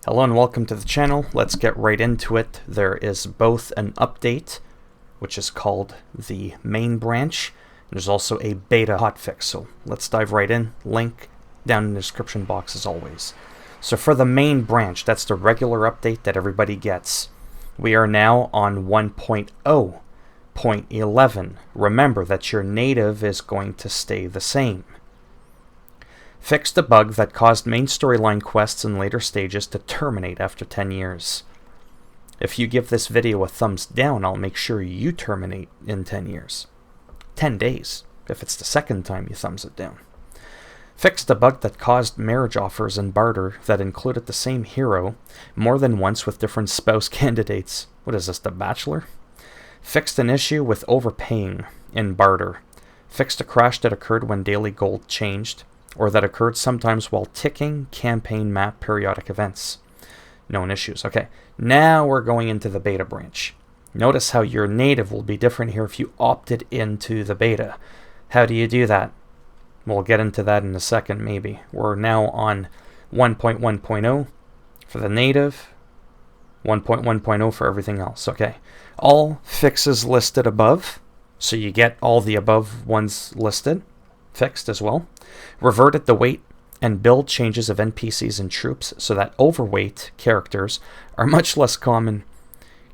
Hello and welcome to the channel. Let's get right into it. There is both an update, which is called the main branch. There's also a beta hotfix, so let's dive right in. Link down in the description box as always. So for the main branch, that's the regular update that everybody gets. We are now on 1.0.11. Remember that your native is going to stay the same. Fixed a bug that caused main storyline quests in later stages to terminate after 10 years. If you give this video a thumbs down, I'll make sure you terminate in 10 years. 10 days, if it's the second time you thumbs it down. Fixed a bug that caused marriage offers in barter that included the same hero more than once with different spouse candidates. What is this, The Bachelor? Fixed an issue with overpaying in barter. Fixed a crash that occurred when daily gold changed, or that occurred sometimes while ticking campaign map periodic events. Known issues. Okay, now we're going into the beta branch. Notice how your native will be different here if you opted into the beta. How do you do that? We'll get into that in a second, maybe. We're now on 1.1.0 for the native, 1.1.0 for everything else. Okay, all fixes listed above, so you get all the above ones listed, fixed as well. Reverted the weight and build changes of NPCs and troops so that overweight characters are much less common.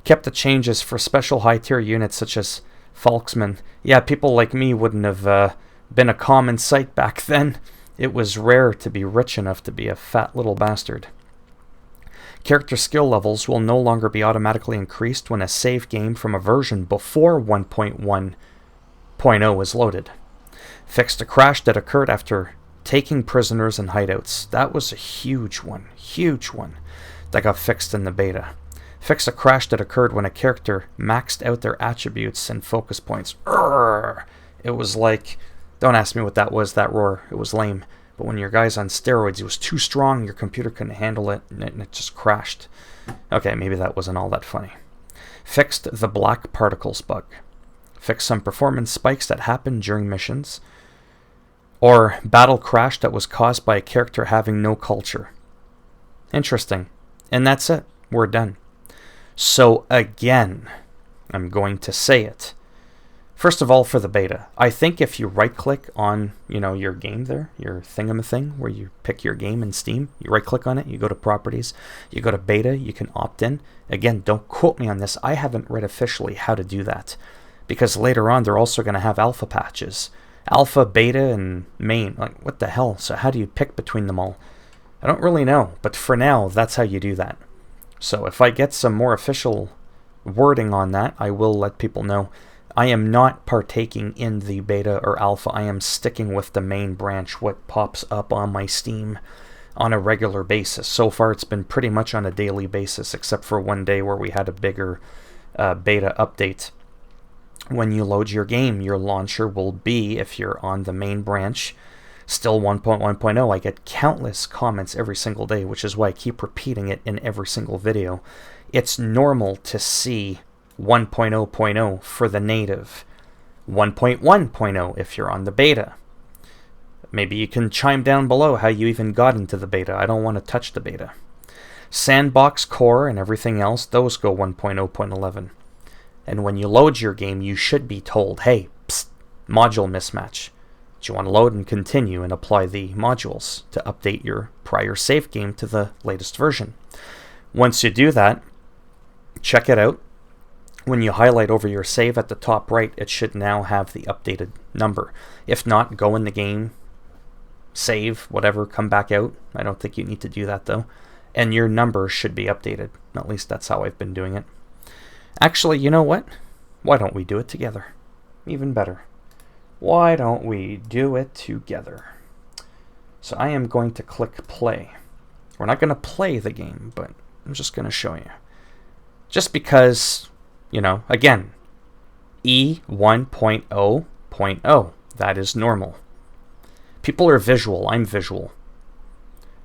Kept the changes for special high tier units such as Falksmen. Yeah, people like me wouldn't have been a common sight back then. It was rare to be rich enough to be a fat little bastard. Character skill levels will no longer be automatically increased when a save game from a version before 1.1.0 is loaded. Fixed a crash that occurred after taking prisoners in hideouts. That was a huge one that got fixed in the beta. Fixed a crash that occurred when a character maxed out their attributes and focus points. Urgh! It was like, don't ask me what that was, that roar. It was lame. But when your guy's on steroids, it was too strong, your computer couldn't handle it, and it just crashed. Okay, maybe that wasn't all that funny. Fixed the black particles bug. Fixed some performance spikes that happened during missions. Or battle crash that was caused by a character having no culture. Interesting. And that's it. We're done. So again, I'm going to say it. First of all, for the beta, I think if you right-click on, your game there, your thingamathing, where you pick your game in Steam, you right-click on it, you go to Properties, you go to Beta, you can opt in. Again, don't quote me on this. I haven't read officially how to do that, because later on they're also going to have alpha patches. Alpha, beta, and main. Like, what the hell? So how do you pick between them all? I don't really know, but for now, that's how you do that. So if I get some more official wording on that, I will let people know. I am not partaking in the beta or alpha. I am sticking with the main branch, what pops up on my Steam on a regular basis. So far, it's been pretty much on a daily basis, except for one day where we had a bigger beta update. When you load your game, your launcher will be, if you're on the main branch, still 1.1.0. I get countless comments every single day, which is why I keep repeating it in every single video. It's normal to see 1.0.0 for the native, 1.1.0 if you're on the beta. Maybe you can chime down below how you even got into the beta. I don't want to touch the beta. Sandbox, core, and everything else, those go 1.0.11. And when you load your game, you should be told, hey, psst, module mismatch. Do you want to load and continue and apply the modules to update your prior save game to the latest version? Once you do that, check it out. When you highlight over your save at the top right, it should now have the updated number. If not, go in the game, save, whatever, come back out. I don't think you need to do that though. And your number should be updated. At least that's how I've been doing it. Actually, you know what? Why don't we do it together? Even better. Why don't we do it together? So I am going to click play. We're not going to play the game, but I'm just going to show you. Just because, again, e1.0.0. That is normal. People are visual. I'm visual.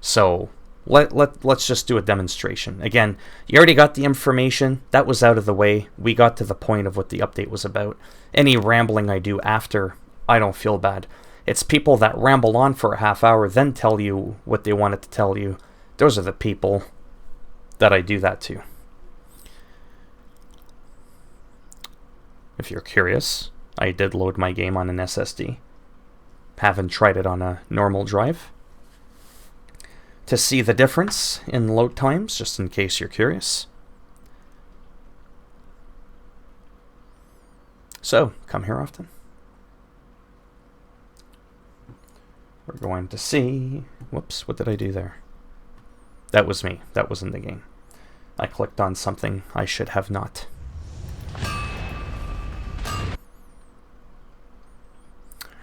So let's just do a demonstration. Again, you already got the information. That was out of the way. We got to the point of what the update was about. Any rambling I do after, I don't feel bad. It's people that ramble on for a half hour, then tell you what they wanted to tell you. Those are the people that I do that to. If you're curious, I did load my game on an SSD. Haven't tried it on a normal drive. To see the difference in load times, just in case you're curious. So, come here often. We're going to see... Whoops, what did I do there? That was me. That wasn't the game. I clicked on something I should have not.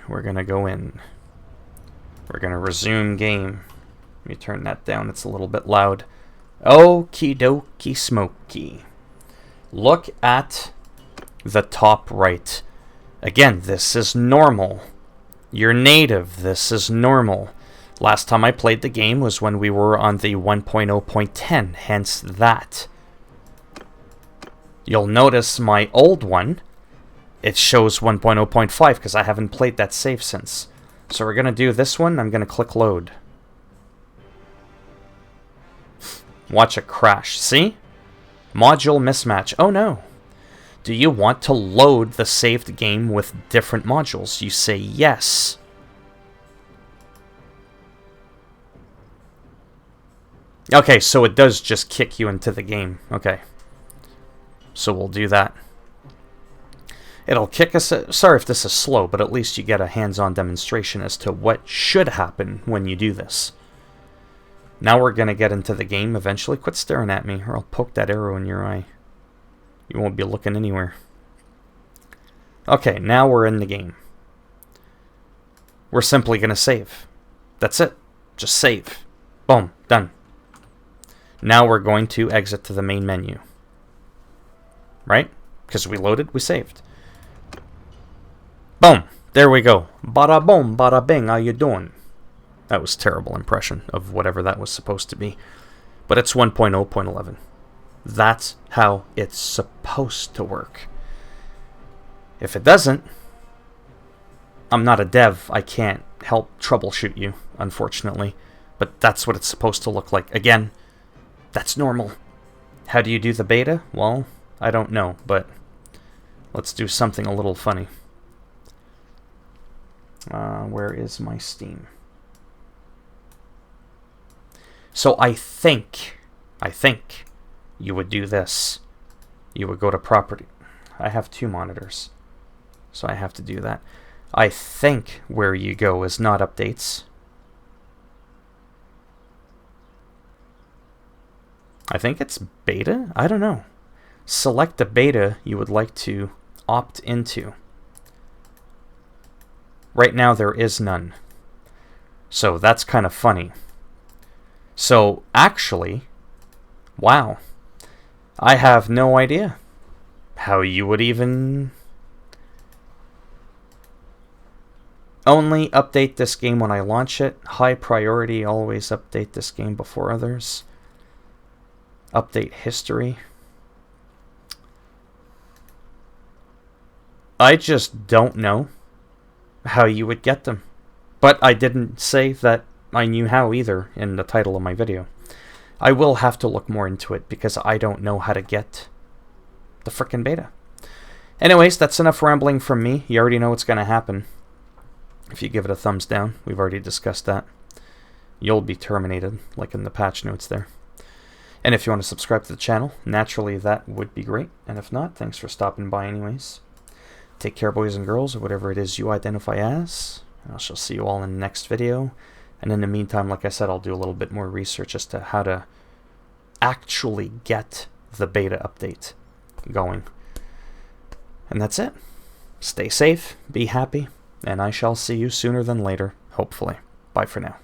We're going to go in. We're going to resume game. Let me turn that down. It's a little bit loud. Okie dokie smoky. Look at the top right. Again, this is normal. You're native. This is normal. Last time I played the game was when we were on the 1.0.10, hence that. You'll notice my old one, it shows 1.0.5 because I haven't played that save since. So we're going to do this one. I'm going to click load. Watch it crash. See? Module mismatch. Oh no. Do you want to load the saved game with different modules? You say yes. Okay, so it does just kick you into the game. Okay. So we'll do that. It'll kick us... Sorry if this is slow, but at least you get a hands-on demonstration as to what should happen when you do this. Now we're going to get into the game eventually. Quit staring at me, or I'll poke that arrow in your eye. You won't be looking anywhere. Okay, now we're in the game. We're simply going to save. That's it. Just save. Boom. Done. Now we're going to exit to the main menu. Right? Because we loaded, we saved. Boom. There we go. Bada boom, bada bing. How you doing? That was a terrible impression of whatever that was supposed to be. But it's 1.0.11. That's how it's supposed to work. If it doesn't, I'm not a dev. I can't help troubleshoot you, unfortunately. But that's what it's supposed to look like. Again, that's normal. How do you do the beta? Well, I don't know, but let's do something a little funny. Where is my Steam? So I think you would do this. You would go to property. I have 2 monitors, so I have to do that. I think where you go is not updates. I think it's beta? I don't know. Select the beta you would like to opt into. Right now there is none. So that's kind of funny. So actually, wow. I have no idea how you would even only update this game when I launch it. High priority, always update this game before others. Update history. I just don't know how you would get them. But I didn't say that I knew how either in the title of my video. I will have to look more into it because I don't know how to get the frickin' beta. Anyways, that's enough rambling from me. You already know what's going to happen. If you give it a thumbs down, we've already discussed that. You'll be terminated, like in the patch notes there. And if you want to subscribe to the channel, naturally that would be great. And if not, thanks for stopping by anyways. Take care, boys and girls, or whatever it is you identify as. I shall see you all in the next video. And in the meantime, like I said, I'll do a little bit more research as to how to actually get the beta update going. And that's it. Stay safe, be happy, and I shall see you sooner than later, hopefully. Bye for now.